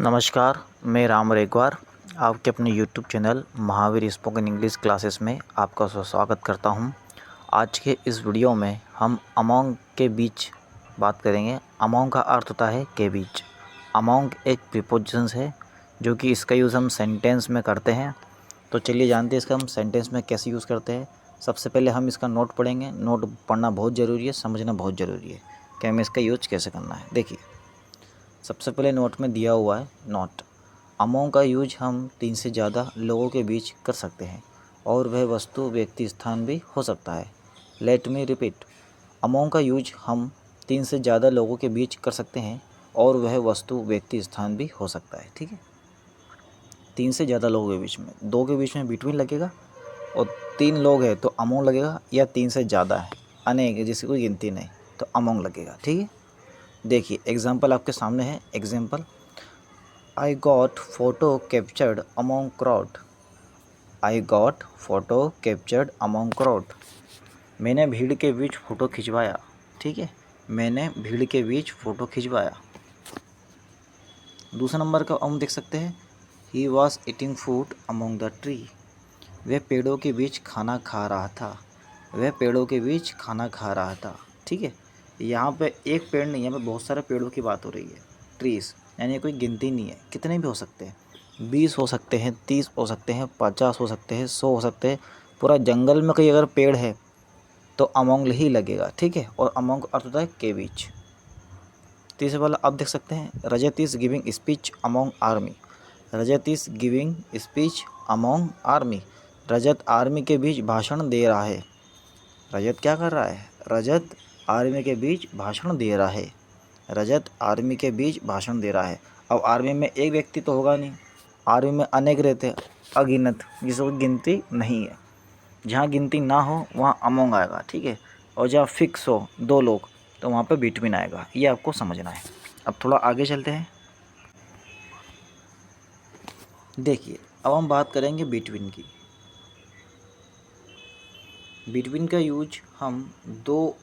नमस्कार, मैं राम रेगवार आपके अपने YouTube channel Mahavir spoken English classes में आपका स्वागत करता हूं। आज के इस वीडियो में हम अमोंग के बीच बात करेंगे। अमोंग का अर्थ होता है के बीच। अमोंग एक प्रीपोजिशंस है जो कि इसका यूज़ हम सेंटेंस में करते हैं। तो चलिए जानते हैं इसका हम सेंटेंस में कैसे यूज़ करते हैं। सबसे पहले हम इसका नोट पढ़ेंगे। नोट पढ़ना बहुत ज़रूरी है, समझना बहुत ज़रूरी है कि हमें इसका यूज कैसे करना है। देखिए, सबसे पहले नोट में दिया हुआ है नोट। अमोंग का यूज हम 3 से ज़्यादा लोगों के बीच कर सकते हैं और वह वस्तु व्यक्ति स्थान भी हो सकता है। लेट मी रिपीट, अमोंग का यूज हम 3 से ज़्यादा लोगों के बीच कर सकते हैं और वह वस्तु व्यक्ति स्थान भी हो सकता है। ठीक है, 3 से ज़्यादा लोगों के बीच में, 2 के बीच में बिटवीन लगेगा और 3 लोग हैं तो अमोंग लगेगा, या 3 से ज़्यादा है अनेक है जिसकी कोई गिनती नहीं तो अमोंग लगेगा। ठीक है, देखिए एग्जाम्पल आपके सामने है। Example, I got photo captured among crowd. I got photo captured among crowd. मैंने भीड़ के बीच फ़ोटो खिंचवाया। ठीक है, मैंने भीड़ के बीच फ़ोटो खिंचवाया। दूसरा नंबर का हम देख सकते हैं, He was eating food among the tree. वह पेड़ों के बीच खाना खा रहा था। वह पेड़ों के बीच खाना खा रहा था। ठीक है, यहाँ पे एक पेड़ नहीं, यहाँ पे बहुत सारे पेड़ों की बात हो रही है। ट्रीज़ यानी कोई गिनती नहीं है, कितने भी हो सकते हैं, 20 हो सकते हैं, 30 हो सकते हैं, 50 हो सकते हैं, 100 हो सकते हैं। पूरा जंगल में कोई अगर पेड़ है तो अमोंग ही लगेगा। ठीक है, और अमोंग अर्थ होता है के बीच। तीसरे वाला आप देख सकते हैं, Rajat is giving speech among army. Rajat is giving speech among army. Rajat army के बीच भाषण दे रहा है। रजत क्या कर रहा है? रजत आर्मी के बीच भाषण दे रहा है। रजत आर्मी के बीच भाषण दे रहा है। अब आर्मी में एक व्यक्ति तो होगा नहीं, आर्मी में अनेक रहते हैं, अगिनत, जिसको गिनती नहीं है। जहाँ गिनती ना हो वहाँ अमोंग आएगा। ठीक है, और जहाँ फिक्स हो 2 लोग तो वहाँ पे बिटवीन आएगा। ये आपको समझना है। अब थोड़ा आगे चलते हैं। देखिए, अब हम बात करेंगे बिटवीन की। बिटवीन का यूज हम 2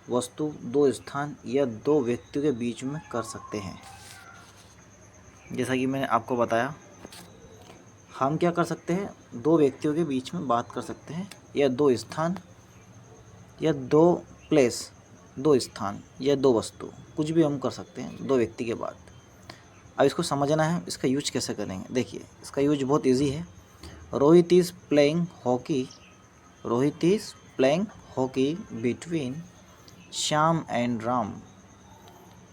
वस्तु, 2 स्थान या 2 व्यक्तियों के बीच में कर सकते हैं। जैसा कि मैंने आपको बताया, हम क्या कर सकते हैं, 2 व्यक्तियों के बीच में बात कर सकते हैं, या 2 स्थान या 2 प्लेस, 2 स्थान या 2 वस्तु, कुछ भी हम कर सकते हैं 2 व्यक्ति के बाद। अब इसको समझना है, इसका यूज कैसे करेंगे। देखिए, इसका यूज बहुत इजी है। Rohit is playing hockey. Rohit is playing hockey between Shyam and Ram.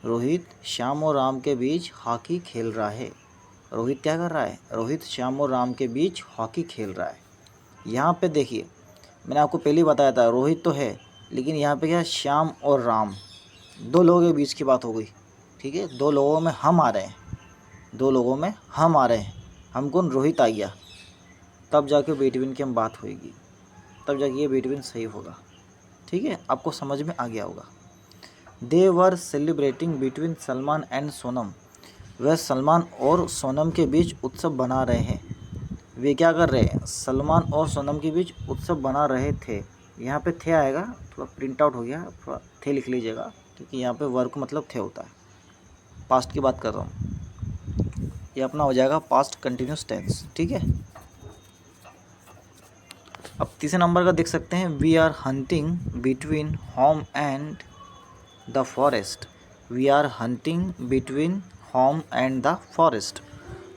Rohit Shyam और राम के बीच हॉकी खेल रहा है। रोहित क्या कर रहा है? रोहित श्याम और राम के बीच हॉकी खेल रहा है। यहाँ पे देखिए, मैंने आपको पहले ही बताया था रोहित तो है, लेकिन यहाँ पे क्या, श्याम और राम, 2 लोगों के बीच की बात हो गई। ठीक है, 2 लोगों में हम आ रहे हैं, 2 लोगों में हम आ रहे हैं। हम कौन? रोहित आ गया, तब जाके बिटवीन की हम बात होगी, तब जाके ये बिटवीन सही होगा। ठीक है, आपको समझ में आ गया होगा। They were celebrating between Salman and Sonam. वह सलमान और सोनम के बीच उत्सव बना रहे हैं। वे क्या कर रहे हैं? सलमान और सोनम के बीच उत्सव बना रहे थे। यहाँ पे थे आएगा, थोड़ा प्रिंट आउट हो गया, थोड़ा थे लिख लीजिएगा, क्योंकि यहाँ पे वर्क मतलब थे होता है। पास्ट की बात कर रहा हूँ, ये अपना हो जाएगा पास्ट कंटिन्यूस टेंस। ठीक है, अब तीसरे नंबर का देख सकते हैं, we are hunting between home and the forest. We are hunting between home and the forest.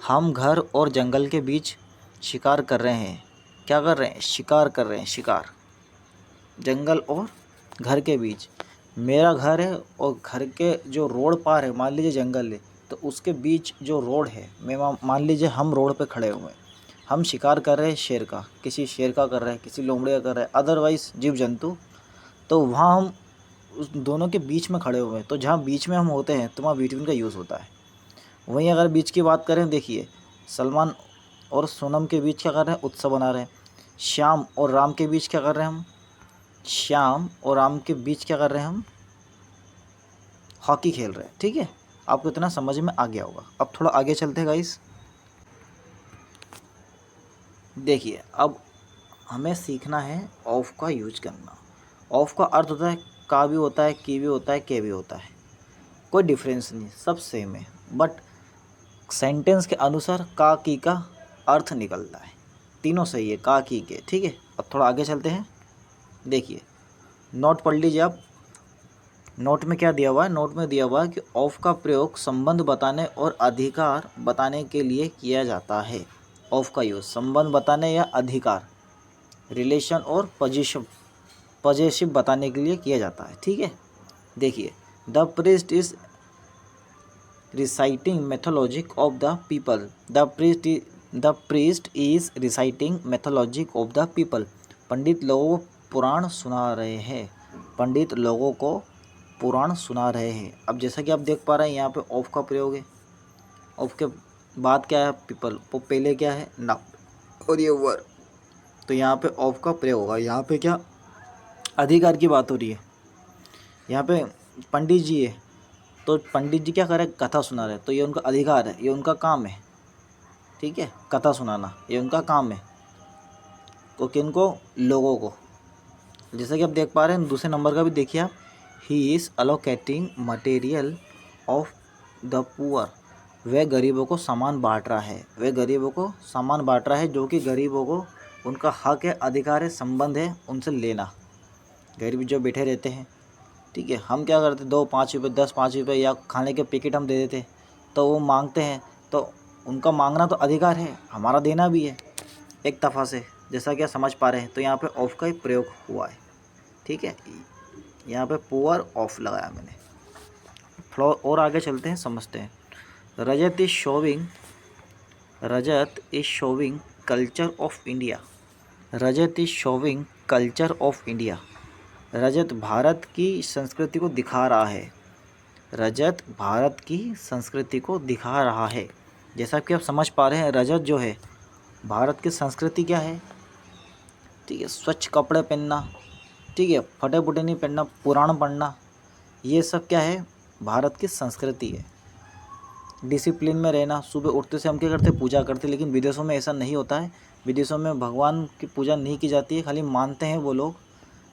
हम घर और जंगल के बीच शिकार कर रहे हैं। क्या कर रहे हैं? शिकार कर रहे हैं, शिकार। जंगल और घर के बीच, मेरा घर है और घर के जो रोड पार है, मान लीजिए जंगल है, तो उसके बीच जो रोड है, मैं मान लीजिए हम रोड पे खड़े हुए हैं, हम शिकार कर रहे हैं शेर का, किसी शेर का कर रहे हैं, किसी लोमड़ी का कर रहे हैं, अदरवाइज़ जीव जंतु, तो वहाँ हम उस दोनों के बीच में खड़े हुए हैं। तो जहाँ बीच में हम होते हैं तो वहाँ बिटवीन का यूज़ होता है। वहीं अगर बीच की बात करें, देखिए सलमान और सोनम के बीच क्या कर रहे हैं? उत्सव बना रहे हैं। श्याम और राम के बीच क्या कर रहे हैं हम? श्याम और राम के बीच क्या कर रहे हैं हम? हॉकी खेल रहे हैं। ठीक है, आपको इतना समझ में आ गया होगा। अब थोड़ा आगे चलते हैं गाइस। देखिए, अब हमें सीखना है ऑफ का यूज करना। ऑफ का अर्थ होता है का भी होता है, की भी होता है, के भी होता है, कोई डिफरेंस नहीं, सब सेम है। बट सेंटेंस के अनुसार का की का अर्थ निकलता है। तीनों सही है का की के, ठीक है। अब थोड़ा आगे चलते हैं। देखिए नोट पढ़ लीजिए आप। नोट में क्या दिया हुआ है? नोट में दिया हुआ है कि ऑफ का प्रयोग संबंध बताने और अधिकार बताने के लिए किया जाता है। ऑफ का यूज़ संबंध बताने या अधिकार, रिलेशन और पॉजेसिव बताने के लिए किया जाता है, ठीक है। देखिए the priest is reciting mythologic of the people. The priest is reciting mythologic of the people. पंडित लोगों को पुराण सुना रहे हैं। पंडित लोगों को पुराण सुना रहे हैं। अब जैसा कि आप देख पा रहे हैं यहाँ पे ऑफ का प्रयोग है। ऑफ के बाद क्या है? पीपल। वो पहले क्या है? ना और ये वर। तो यहाँ पे ऑफ का प्रयोग होगा। यहाँ पे क्या अधिकार की बात हो रही है। यहाँ पे पंडित जी है तो पंडित जी क्या कर रहे हैं? कथा सुना रहे हैं। तो ये उनका अधिकार है, ये उनका काम है, ठीक है। कथा सुनाना ये उनका काम है। तो किनको? लोगों को। जैसा कि आप देख पा रहे हैं दूसरे नंबर का भी देखिए आप। He is allocating material of the poor. वह गरीबों को सामान बांट रहा है। वह गरीबों को सामान बांट रहा है जो कि गरीबों को उनका हक है, अधिकार है, संबंध है उनसे लेना। गरीब जो बैठे रहते हैं, ठीक है। हम क्या करते? 2 5 रुपये 10 5 रुपये या खाने के पैकेट हम दे देते, तो वो मांगते हैं। तो उनका मांगना तो अधिकार है, हमारा देना भी है एक दफ़ा से। जैसा कि आप समझ पा रहे हैं। तो यहाँ पे ऑफ का ही प्रयोग हुआ है, ठीक है। यहाँ पे पुअर ऑफ लगाया मैंने। थोड़ा और आगे चलते हैं, समझते हैं। Rajat is showing culture of India. Rajat is showing culture of India. Rajat भारत की संस्कृति को दिखा रहा है। रजत भारत की संस्कृति को दिखा रहा है। जैसा कि आप समझ पा रहे हैं रजत जो है भारत की संस्कृति क्या है, ठीक है। स्वच्छ कपड़े पहनना, ठीक है, फटे फुटे नहीं पहनना, पुराण पढ़ना, ये सब क्या है? भारत की संस्कृति है। डिसिप्लिन में रहना, सुबह उठते से हम क्या करते? पूजा करते। लेकिन विदेशों में ऐसा नहीं होता है। विदेशों में भगवान की पूजा नहीं की जाती है, खाली मानते हैं वो लोग।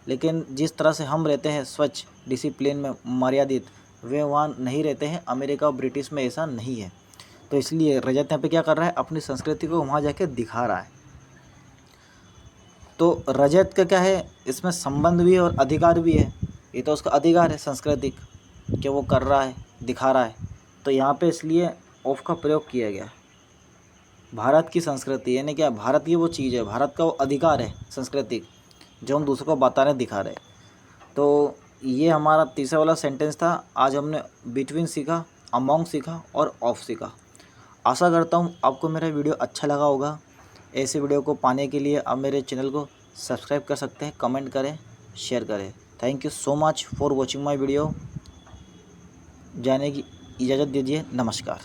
लेकिन जिस तरह से हम रहते हैं स्वच्छ, डिसिप्लिन में, मर्यादित, वे वहाँ नहीं रहते हैं। अमेरिका और ब्रिटिश में ऐसा नहीं है। तो इसलिए रजत यहाँ पे क्या कर रहा है? अपनी संस्कृति को वहाँ जाके दिखा रहा है। तो रजत का क्या है? इसमें संबंध भी है और अधिकार भी है। ये तो उसका अधिकार है सांस्कृतिक, कि वो कर रहा है, दिखा रहा है। तो यहाँ पे इसलिए ऑफ का प्रयोग किया गया। भारत की संस्कृति यानी क्या? भारत की वो चीज़ है, भारत का वो अधिकार है सांस्कृतिक, जो हम दूसरों को बता रहे, दिखा रहे। तो ये हमारा तीसरा वाला सेंटेंस था। आज हमने बिटवीन सीखा, अमॉन्ग सीखा और ऑफ सीखा। आशा करता हूँ आपको मेरा वीडियो अच्छा लगा होगा। ऐसे वीडियो को पाने के लिए आप मेरे चैनल को सब्सक्राइब कर सकते हैं, कमेंट करें, शेयर करें। Thank you so much for watching my video. जाने की इजाज़त दीजिए। नमस्कार।